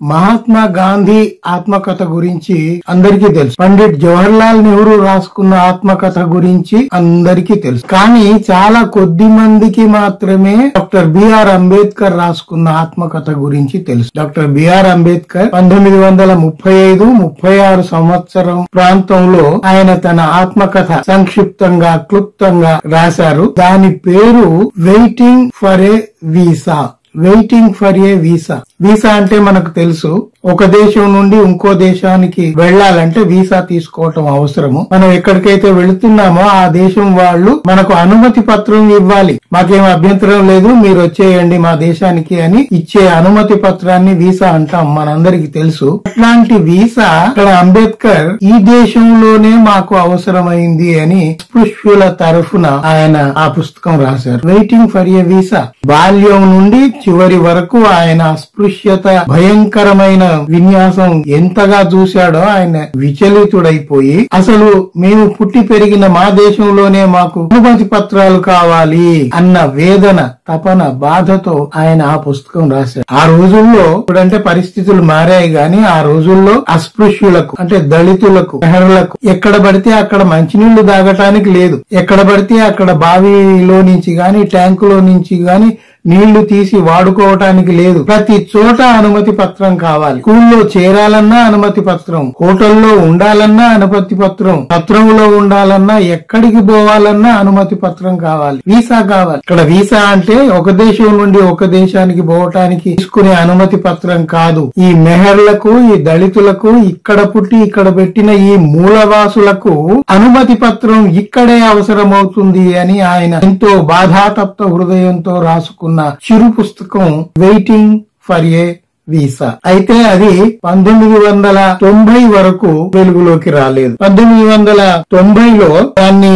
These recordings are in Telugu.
మహాత్మా గాంధీ ఆత్మకథ గురించి అందరికీ తెలుసు. పండిట్ జవహర్ లాల్ నెహ్రూ రాసుకున్న ఆత్మకథ గురించి అందరికీ తెలుసు. కానీ చాలా కొద్ది మందికి మాత్రమే డాక్టర్ బిఆర్ అంబేద్కర్ రాసుకున్న ఆత్మకథ గురించి తెలుసు. డాక్టర్ బిఆర్ అంబేద్కర్ 1935-36 సంవత్సరం ప్రాంతంలో ఆయన తన ఆత్మకథ సంక్షిప్తంగా క్లుప్తంగా రాశారు. దాని పేరు waiting for a visa. Waiting for a visa. Visa అంటే మనకు తెలుసు, ఒక దేశం నుండి ఇంకో దేశానికి వెళ్లాలంటే వీసా తీసుకోవటం అవసరము. మనం ఎక్కడికైతే వెళుతున్నామో ఆ దేశం వాళ్ళు మనకు అనుమతి పత్రం ఇవ్వాలి. మాకేం అభ్యంతరం లేదు, మీరు వచ్చేయండి మా దేశానికి అని ఇచ్చే అనుమతి పత్రాన్ని వీసా అంటాం, మనందరికి తెలుసు. అట్లాంటి వీసా ఇక్కడ అంబేద్కర్ ఈ దేశంలోనే మాకు అవసరమైంది అని స్పృశ్యుల తరఫున ఆయన ఆ పుస్తకం రాశారు. Waiting for a visa. బాల్యం నుండి చివరి వరకు ఆయన అస్పృశ్యత భయంకరమైన విన్యాసం ఎంతగా చూశాడో ఆయన విచలితుడైపోయి అసలు మేము పుట్టి పెరిగిన మా దేశంలోనే మాకు అనుమతి పత్రాలు కావాలి అన్న వేదన, తపన, బాధతో ఆయన ఆ పుస్తకం రాశారు. ఆ రోజుల్లో ఇప్పుడంటే పరిస్థితులు మారాయి గాని ఆ రోజుల్లో అస్పృశ్యులకు అంటే దళితులకు, మెహర్లకు ఎక్కడ పడితే అక్కడ మంచినీళ్లు తాగటానికి లేదు. ఎక్కడ పడితే అక్కడ బావిలో నుంచి గాని ట్యాంకులో నుంచి గాని నీళ్లు తీసి వాడుకోవటానికి లేదు. ప్రతి చోట అనుమతి పత్రం కావాలి. స్కూల్లో చేరాలన్నా అనుమతి పత్రం, హోటల్లో ఉండాలన్నా అనుమతి పత్రం, పత్రంలో ఉండాలన్నా, ఎక్కడికి పోవాలన్నా అనుమతి పత్రం కావాలి, వీసా కావాలి. ఇక్కడ వీసా అంటే ఒక దేశం నుండి ఒక దేశానికి పోవటానికి తీసుకునే అనుమతి పత్రం కాదు. ఈ మెహర్లకు, ఈ దళితులకు, ఇక్కడ పుట్టి ఇక్కడ పెట్టిన ఈ మూలవాసులకు అనుమతి పత్రం ఇక్కడే అవసరమవుతుంది అని ఆయన ఎంతో బాధాతప్త హృదయంతో రాసుకున్న చిరు పుస్తకం వెయిటింగ్ ఫర్ ఏ వీసా. అయితే అది 1990 వరకు వెలుగులోకి రాలేదు. 1990లో దాన్ని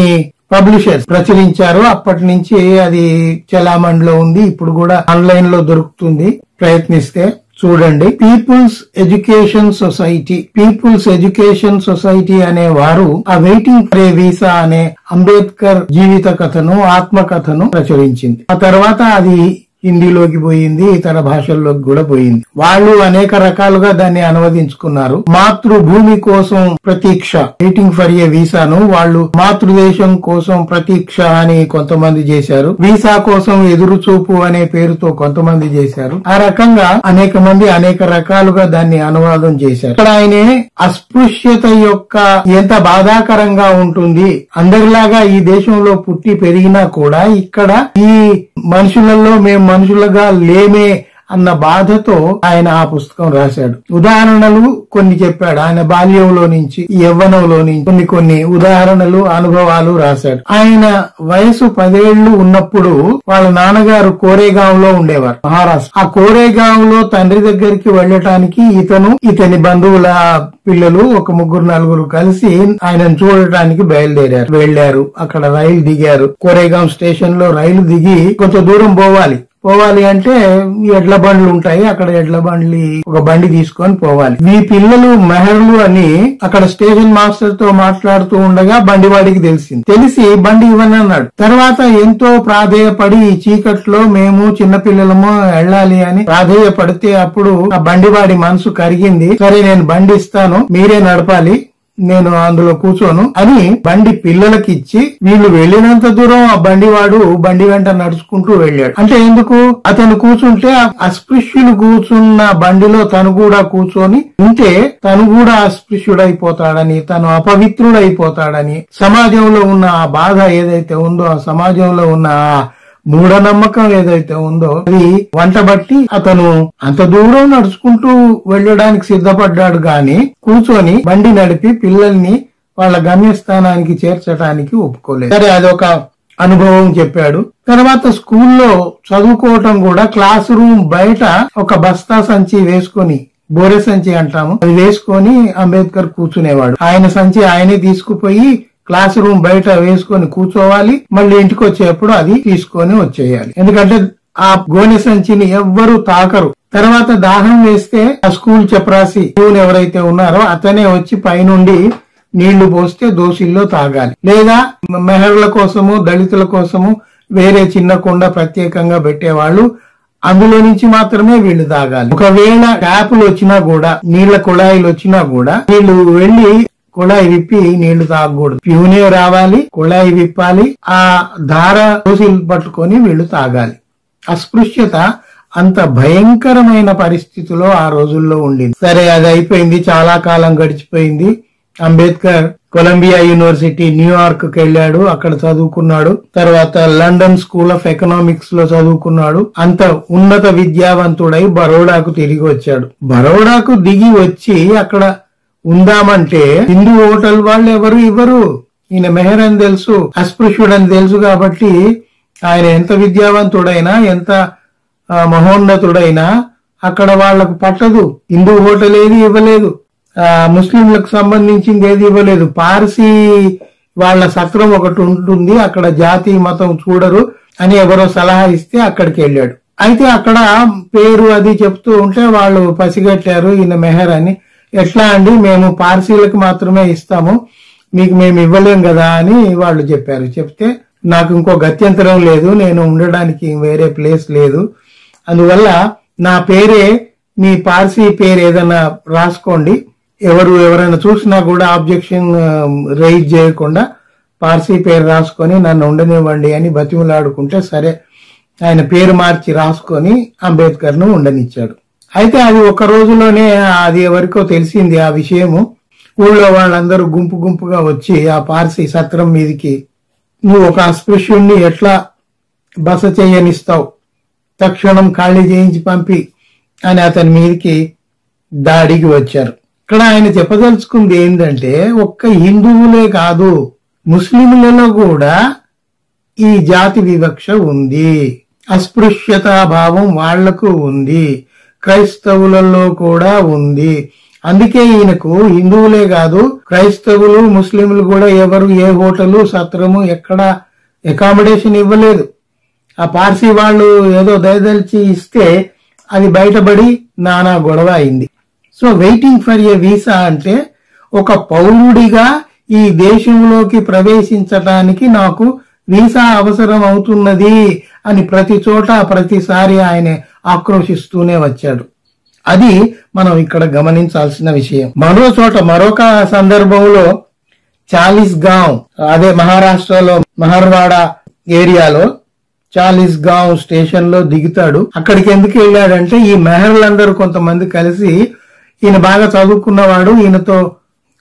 పబ్లిషర్స్ ప్రచురించారు. అప్పటి నుంచి అది చలామణిలో ఉంది. ఇప్పుడు కూడా ఆన్లైన్ లో దొరుకుతుంది, ప్రయత్నిస్తే చూడండి. పీపుల్స్ ఎడ్యుకేషన్ సొసైటీ అనే వారు ఆ వెయిటింగ్ ఫర్ ఏ వీసా అనే అంబేద్కర్ జీవిత కథను, ఆత్మకథను ప్రచురించింది. ఆ తర్వాత అది హిందీలోకి పోయింది, ఇతర భాషల్లోకి కూడా పోయింది. వాళ్ళు అనేక రకాలుగా దాన్ని అనువదించుకున్నారు. మాతృభూమి కోసం ప్రతీక్ష, వెయిటింగ్ ఫర్ ఏ వీసాను వాళ్ళు మాతృదేశం కోసం ప్రతీక్ష అని కొంతమంది చేశారు. వీసా కోసం ఎదురు చూపు అనే పేరుతో కొంతమంది చేశారు. ఆ రకంగా అనేక మంది అనేక రకాలుగా దాన్ని అనువాదం చేశారు. ఇక్కడ ఆయనే అస్పృశ్యత యొక్క ఎంత బాధాకరంగా ఉంటుంది, అందరిలాగా ఈ దేశంలో పుట్టి పెరిగినా కూడా ఇక్కడ ఈ మనుషులలో మేము మనుషులుగా లేమే అన్న బాధతో ఆయన ఆ పుస్తకం రాశాడు. ఉదాహరణలు కొన్ని చెప్పాడు. ఆయన బాల్యంలో నుంచి, యవ్వనంలో నుంచి కొన్ని ఉదాహరణలు, అనుభవాలు రాశాడు. ఆయన వయసు 10 ఏళ్లు ఉన్నప్పుడు వాళ్ళ నాన్నగారు కోరేగావ్ లో ఉండేవారు, మహారాష్ట్ర. ఆ కోరేగావ్ లో తండ్రి దగ్గరికి వెళ్ళటానికి ఇతని బంధువుల పిల్లలు ఒక 3-4 కలిసి ఆయనను చూడటానికి వెళ్లారు. అక్కడ రైలు దిగారు. కోరేగావ్ స్టేషన్ లో రైలు దిగి కొంత దూరం పోవాలి అంటే ఎడ్ల బండ్లు ఉంటాయి. అక్కడ ఎడ్ల ఒక బండి తీసుకొని పోవాలి. మీ పిల్లలు మెహర్లు అని అక్కడ స్టేషన్ మాస్టర్ తో మాట్లాడుతూ ఉండగా బండివాడికి తెలిసి బండి ఇవ్వని అన్నాడు. తర్వాత ఎంతో ప్రాధేయపడి ఈ చీకట్లో మేము చిన్నపిల్లలము వెళ్ళాలి అని ప్రాధేయపడితే అప్పుడు ఆ బండివాడి మనసు కరిగింది. సరే నేను బండి ఇస్తాను, మీరే నడపాలి, నేను అందులో కూర్చోను అని బండి పిల్లలకి ఇచ్చి వీళ్ళు వెళ్లినంత దూరం ఆ బండివాడు బండి వెంట నడుచుకుంటూ వెళ్ళాడు. అంటే ఎందుకు? అతను కూర్చుంటే అస్పృశ్యులు కూర్చున్న బండిలో తను కూడా కూర్చొని ఉంటే తను కూడా అస్పృశ్యుడైపోతాడని, తను అపవిత్రుడైపోతాడని, సమాజంలో ఉన్న ఆ బాధ ఏదైతే ఉందో, ఆ సమాజంలో ఉన్న మూఢనమ్మకం ఏదైతే ఉందో అది వంటబట్టి అతను అంత దూరం నడుచుకుంటూ వెళ్ళడానికి సిద్ధపడ్డాడు గాని కూర్చొని బండి నడిపి పిల్లల్ని వాళ్ళ గమ్యస్థానానికి చేర్చడానికి ఒప్పుకోలేదు. సరే, అదొక అనుభవం చెప్పాడు. తర్వాత స్కూల్లో చదువుకోవటం కూడా క్లాస్ రూమ్ బయట ఒక బస్తా సంచి వేసుకొని, బోరె సంచి అంటాము, అది వేసుకొని అంబేద్కర్ కూర్చునేవాడు. ఆయన సంచి ఆయనే తీసుకుపోయి క్లాస్ రూమ్ బయట వేసుకొని కూర్చోవాలి, మళ్ళీ ఇంటికి వచ్చేప్పుడు అది తీసుకొని వచ్చేయాలి. ఎందుకంటే ఆ గోనె సంచిని ఎవ్వరూ తాకరు. తర్వాత దాహం వేస్తే ఆ స్కూల్ చపరాసి ఎవరైతే ఉన్నారో అతనే వచ్చి పైనుండి నీళ్లు పోస్తే దోసిల్లో తాగాలి. లేదా మెహర్ల కోసము, దళితుల కోసము వేరే చిన్న కుండ ప్రత్యేకంగా పెట్టేవాళ్ళు. అందులో నుంచి మాత్రమే వీళ్ళు తాగాలి. ఒకవేళ ట్యాపులు వచ్చినా కూడా, నీళ్ల కుళాయిలు వచ్చినా కూడా వీళ్ళు వెళ్లి కుళాయి విప్పి నీళ్లు తాగకూడదు. ప్యూనే రావాలి, కుళాయి విప్పాలి, ఆ ధార రోజులు పట్టుకొని వీళ్ళు తాగాలి. అస్పృశ్యత అంత భయంకరమైన పరిస్థితిలో ఆ రోజుల్లో ఉండింది. సరే, అది అయిపోయింది, చాలా కాలం గడిచిపోయింది. అంబేద్కర్ కొలంబియా యూనివర్సిటీ న్యూయార్క్ కి వెళ్ళాడు, అక్కడ చదువుకున్నాడు. తర్వాత లండన్ స్కూల్ ఆఫ్ ఎకనామిక్స్ లో చదువుకున్నాడు. అంత ఉన్నత విద్యావంతుడై బరోడాకు తిరిగి వచ్చాడు. బరోడాకు దిగి వచ్చి అక్కడ ఉందామంటే హిందూ హోటల్ వాళ్ళు ఎవరు ఇవ్వరు. ఈయన మెహర్ అని తెలుసు, అస్పృశ్యుడని తెలుసు. కాబట్టి ఆయన ఎంత విద్యావంతుడైనా, ఎంత మహోన్నతుడైనా అక్కడ వాళ్లకు పట్టదు. హిందూ హోటల్ ఏది ఇవ్వలేదు, ముస్లింలకు సంబంధించింది ఏది ఇవ్వలేదు. పార్సీ వాళ్ళ సత్రం ఒకటి ఉంటుంది, అక్కడ జాతి మతం చూడరు అని ఎవరో సలహా ఇస్తే అక్కడికి వెళ్ళాడు. అయితే అక్కడ పేరు అది చెప్తూ ఉంటే వాళ్ళు పసిగట్టారు ఈయన మెహర్ అని. ఎట్లా అండి, మేము పార్సీలకు మాత్రమే ఇస్తాము, మీకు మేము ఇవ్వలేం కదా అని వాళ్ళు చెప్పారు. చెప్తే నాకు ఇంకో గత్యంతరం లేదు, నేను ఉండడానికి వేరే ప్లేస్ లేదు, అందువల్ల నా పేరే, మీ పార్సీ పేరు ఏదైనా రాసుకోండి, ఎవరైనా చూసినా కూడా ఆబ్జెక్షన్ రైజ్ చేయకుండా పార్సీ పేరు రాసుకొని నన్ను ఉండనివ్వండి అని బతిమలాడుకుంటే సరే ఆయన పేరు మార్చి రాసుకొని అంబేద్కర్ ను ఉండనిచ్చాడు. అయితే అది ఒక రోజులోనే అది ఎవరికో తెలిసింది ఆ విషయము. ఊళ్ళో వాళ్ళందరూ గుంపు గుంపుగా వచ్చి ఆ పార్సీ సత్రం మీదికి, నువ్వు ఒక అస్పృశ్యుణ్ణి ఎట్లా బస చేయనిస్తావు, తక్షణం ఖాళీ చేయించి పంపి అని అతని మీదకి దాడికి వచ్చారు. ఇక్కడ ఆయన చెప్పదలుచుకుంది ఏంటంటే, ఒక్క హిందువులే కాదు ముస్లింలలో కూడా ఈ జాతి వివక్ష ఉంది, అస్పృశ్యతా భావం వాళ్లకు ఉంది, క్రైస్తవులలో కూడా ఉంది. అందుకే ఈయనకు హిందువులే కాదు క్రైస్తవులు ముస్లింలు కూడా ఎవరు ఏ హోటలు సత్రము ఎక్కడ అకామిడేషన్ ఇవ్వలేదు. ఆ పార్సీ వాళ్ళు ఏదో దయదలిచి ఇస్తే అది బయటపడి నానా గొడవ అయింది. So waiting for a visa అంటే ఒక పౌరుడిగా ఈ దేశంలోకి ప్రవేశించటానికి నాకు వీసా అవసరం అవుతున్నది అని ప్రతి చోట ప్రతిసారి ఆయన ఆక్రోశిస్తూనే వచ్చాడు. అది మనం ఇక్కడ గమనించాల్సిన విషయం. మరో చోట మరొక సందర్భంలో చాలిస్గావ్, అదే మహారాష్ట్రలో మహర్వాడ ఏరియాలో చాలిస్గావ్ స్టేషన్ లో దిగుతాడు. అక్కడికి ఎందుకు వెళ్ళాడంటే ఈ మెహర్లందరూ కొంతమంది కలిసి ఈయన బాగా చదువుకున్నవాడు, ఈయనతో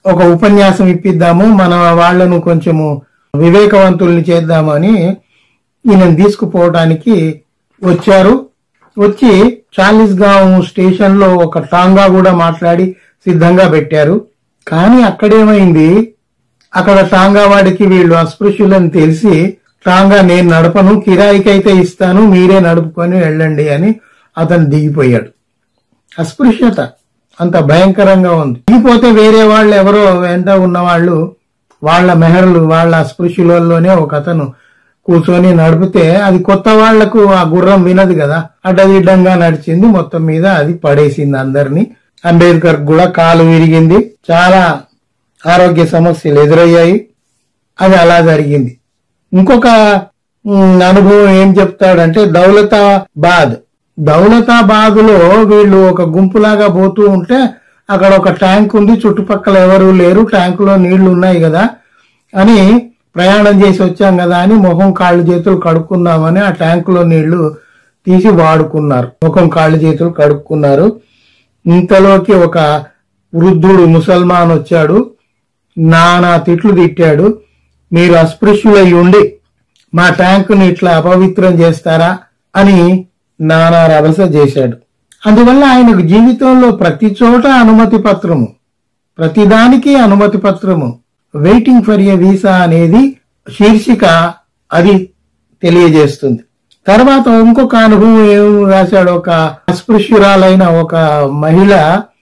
ఒక ఉపన్యాసం ఇప్పిద్దాము, మన వాళ్లను కొంచెము వివేకవంతుల్ని చేద్దామని ఈయనను తీసుకుపోవడానికి వచ్చారు. వచ్చి చాలిస్గావ్ స్టేషన్ లో ఒక టాంగా కూడా మాట్లాడి సిద్ధంగా పెట్టారు. కానీ అక్కడేమైంది, అక్కడ టాంగా వాడికి వీళ్ళు అస్పృశ్యులని తెలిసి, టాంగా నేను నడపను, కిరాయికైతే ఇస్తాను, మీరే నడుపుకొని వెళ్ళండి అని అతను దిగిపోయాడు. అస్పృశ్యత అంత భయంకరంగా ఉంది. దిగిపోతే వేరే వాళ్ళు ఎవరో వెంట ఉన్న వాళ్ళు, వాళ్ళ మెహర్లు, వాళ్ళ అస్పృశ్యులలోనే ఒక అతను కూర్చొని నడిపితే అది కొత్త వాళ్లకు ఆ గుర్రం వినదు కదా, అడ్డదిడ్డంగా నడిచింది, మొత్తం మీద అది పడేసింది అందరినీ. అంబేద్కర్ కూడా కాలు విరిగింది, చాలా ఆరోగ్య సమస్యలు ఎదురయ్యాయి. అది అలా జరిగింది. ఇంకొక అనుభవం ఏం చెప్తాడంటే, దౌలతాబాద్ లో వీళ్ళు ఒక గుంపులాగా పోతూ ఉంటే అక్కడ ఒక ట్యాంక్ ఉంది, చుట్టుపక్కల ఎవరు లేరు, ట్యాంకులో నీళ్లు ఉన్నాయి కదా అని, ప్రయాణం చేసి వచ్చాం కదా అని మొహం కాళ్ళు చేతులు కడుక్కుందామని ఆ ట్యాంకులో నీళ్లు తీసి వాడుకున్నారు, ముఖం కాళ్ళు చేతులు కడుక్కున్నారు. ఇంతలోకి ఒక వృద్ధుడు ముసల్మాన్ వచ్చాడు, నానా తిట్లు తిట్టాడు, మీరు అస్పృశ్యులై ఉండి మా ట్యాంకుని ఇట్లా అపవిత్రం చేస్తారా అని నానా రభస చేశాడు. అందువల్ల ఆయనకు జీవితంలో ప్రతి చోట అనుమతి పత్రము, ప్రతిదానికి అనుమతి పత్రము. వెయిటింగ్ ఫర్ ఏ వీసా అనేది శీర్షిక అది తెలియజేస్తుంది. తర్వాత ఇంకొక అనుభవం ఏం రాశాడు, ఒక అస్పృశ్యురాలైన ఒక మహిళ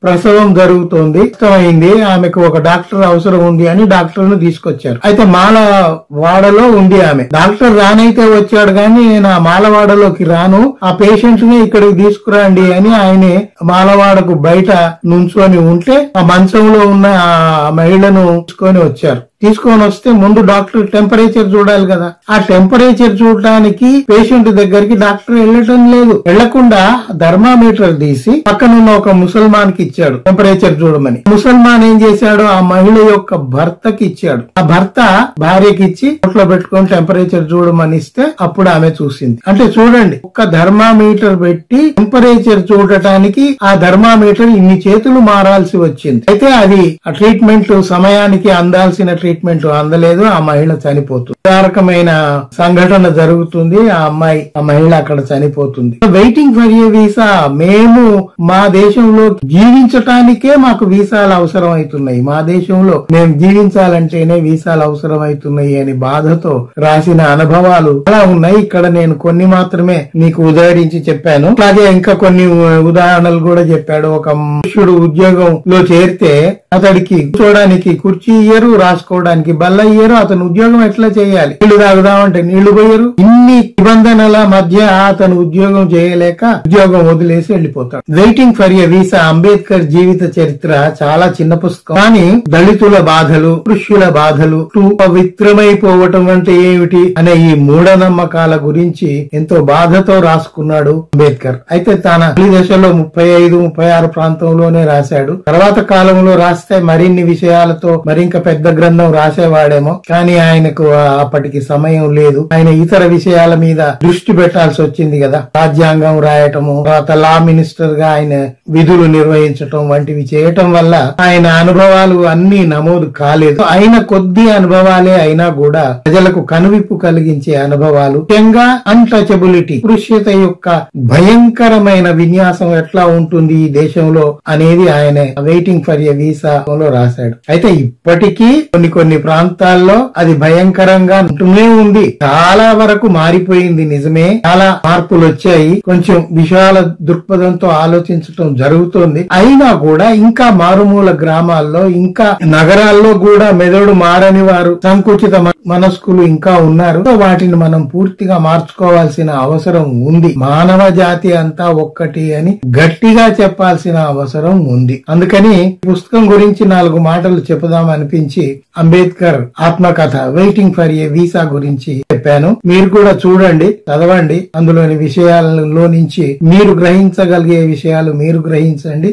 ప్రసవం జరుగుతోంది, ఇష్టమైంది, ఆమెకు ఒక డాక్టర్ అవసరం ఉంది అని డాక్టర్ ను తీసుకొచ్చారు. అయితే మాలవాడలో ఉంది ఆమె. డాక్టర్ రానైతే వచ్చాడు కానీ నేను ఆ మాలవాడలోకి రాను, ఆ పేషెంట్ ని ఇక్కడికి తీసుకురండి అని ఆయనే మాలవాడకు బయట నుంచొని ఉంటే ఆ మంచంలో ఉన్న ఆ మహిళను తీసుకొని వచ్చారు. తీసుకొని వస్తే ముందు డాక్టర్ టెంపరేచర్ చూడాలి కదా. ఆ టెంపరేచర్ చూడటానికి పేషెంట్ దగ్గరికి డాక్టర్ వెళ్ళటం లేదు. వెళ్లకుండా థర్మామీటర్ తీసి పక్కనున్న ఒక ముసల్మాన్ కి ఇచ్చాడు టెంపరేచర్ చూడమని. ముసల్మాన్ ఏం చేశాడు, ఆ మహిళ యొక్క భర్తకి ఇచ్చాడు. ఆ భర్త భార్యకి ఇచ్చి నోట్లో పెట్టుకొని టెంపరేచర్ చూడమని ఇస్తే అప్పుడు ఆమె చూసింది. అంటే చూడండి, ఒక్క థర్మామీటర్ పెట్టి టెంపరేచర్ చూడటానికి ఆ థర్మామీటర్ ఇన్ని చేతులు మారాల్సి వచ్చింది. అయితే అది ఆ ట్రీట్మెంట్ సమయానికి అందాల్సిన ట్రీట్మెంట్ అందలేదు. ఆ మహిళ చనిపోతుంది. రకమైన సంఘటన జరుగుతుంది. ఆ మహిళ అక్కడ చనిపోతుంది. Waiting for a visa. మేము మా దేశంలో జీవించటానికే మాకు వీసాలు అవసరం అవుతున్నాయి. మా దేశంలో మేము జీవించాలంటేనే వీసాలు అవసరం అవుతున్నాయి అని బాధతో రాసిన అనుభవాలు చాలా ఉన్నాయి. ఇక్కడ నేను కొన్ని మాత్రమే మీకు ఉదాహరించి చెప్పాను. అలాగే ఇంకా కొన్ని ఉదాహరణలు కూడా చెప్పాడు. ఒక మనుష్యుడు ఉద్యోగంలో చేరితే అతడికి కూర్చోడానికి కుర్చీ ఇయ్యరు, రాసుకోవడానికి బల్ల ఇయ్యరు. అతను ఉద్యోగం ఎట్లా చేయాలి? నీళ్లు తాగుదామంటే నీళ్లు పోయరు. ఇన్ని నిబంధనల మధ్య అతను ఉద్యోగం చేయలేక ఉద్యోగం వదిలేసి వెళ్లిపోతాడు. Waiting for a visa Ambedkar జీవిత చరిత్ర చాలా చిన్న పుస్తకం. కానీ దళితుల బాధలు, పురుషుల బాధలు, పవిత్రమైపోవటం అంటే ఏమిటి అనే ఈ మూఢనమ్మకాల గురించి ఎంతో బాధతో రాసుకున్నాడు అంబేద్కర్. అయితే తన తొలి దశలో 35-36 ప్రాంతంలోనే రాశాడు. తర్వాత కాలంలో రాస్తే మరిన్ని విషయాలతో మరింక పెద్ద గ్రంథం రాసేవాడేమో. కానీ ఆయనకు అప్పటికి సమయం లేదు. ఆయన ఇతర విషయాల మీద దృష్టి పెట్టాల్సి వచ్చింది కదా. రాజ్యాంగం రాయటము, తర్వాత లా మినిస్టర్ గా ఆయన విధులు నిర్వహించటం వంటివి చేయటం వల్ల ఆయన అనుభవాలు అన్ని నమోదు కాలేదు. అయిన కొద్ది అనుభవాలే అయినా కూడా ప్రజలకు కనువిప్పు కలిగించే అనుభవాలు, ముఖ్యంగా అన్టచబిలిటీ, స్పృశ్యత యొక్క భయంకరమైన విన్యాసం ఎట్లా ఉంటుంది ఈ దేశంలో అనేది ఆయన వెయిటింగ్ ఫర్ ఎ వీసాలో రాశాడు. అయితే ఇప్పటికీ కొన్ని ప్రాంతాల్లో అది భయంకరంగా ఉంటూనే ఉంది. చాలా వరకు మారిపోయింది నిజమే. చాలా మార్పులు వచ్చాయి. కొంచెం విశాల దృక్పథంతో ఆలోచించటం జరుగుతోంది. అయినా కూడా ఇంకా మారుమూల గ్రామాల్లో, ఇంకా నగరాల్లో కూడా మెదడు మారని వారు, సంకుచిత మనస్కులు ఇంకా ఉన్నారు. వాటిని మనం పూర్తిగా మార్చుకోవాల్సిన అవసరం ఉంది. మానవ జాతి అంతా ఒక్కటి అని గట్టిగా చెప్పాల్సిన అవసరం ఉంది. అందుకని పుస్తకం గురించి 4 మాటలు చెప్పుదాం అనిపించి అంబేద్కర్ ఆత్మకథ వెయిటింగ్ ఫర్ ఏ వీసా గురించి చెప్పాను. మీరు కూడా చూడండి, చదవండి. అందులోని విషయాలలో నుంచి మీరు గ్రహించగలిగే విషయాలు మీరు గ్రహించండి.